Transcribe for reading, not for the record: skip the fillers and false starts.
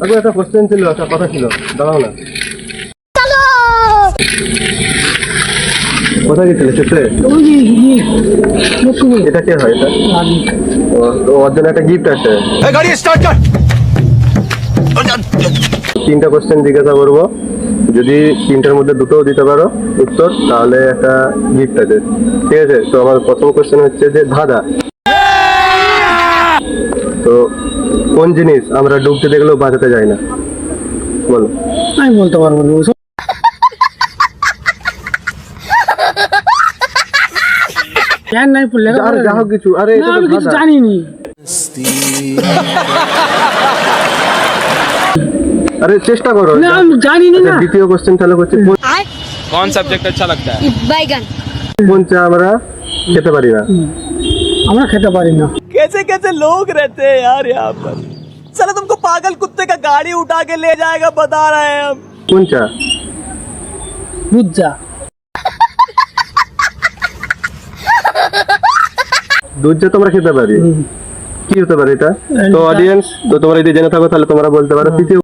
আগে একটা কোশ্চেন ছিল, একটা কথা ছিল, দাঁড়াও না। কোথায় গেছিলে শেষে? এটা কে হয়? এটা ওর জন্য একটা গিফট আছে। তিনটা কোশ্চেন জিজ্ঞাসা করবো, যদি তিনটার মধ্যে দুটোও দিতে পারো উত্তর, তাহলে একটা গিফট আছে, ঠিক আছে? তো আমার প্রথম কোশ্চেন হচ্ছে যে ধাঁধা। তো কোন জিনিস আমরা ডুবতে দেখলেও বাঁচাতে যাই না? বলো। আমি বলতে পারবো না। জ্ঞান নাই পড়লে আরে যা হোক কিছু, আরে এটা তো কিছু ধাঁধা। জানিনি। আরে চেষ্টা করো। না আমি জানি না। দ্বিতীয় কোশ্চেন তাহলে হচ্ছে कौन सब्जेक्ट अच्छा लगता है? बैगन। কোন চা আমরা খেতে পারি না? আমরা খেতে পারি না। कैसे कैसे लोग रहते हैं यार यहाँ पर। साला तुमको पागल कुत्ते का गाड़ी उठा के ले जाएगा, बता रहे हैं हम। কোন চা? দুধ চা। দুধ চা তোমরা খেতে পারি? কি হতে পারে এটা? তো অডিয়েন্স, তো তোমরা যদি জেনে থাকো তাহলে তোমরা বলতে পারো। তৃতীয়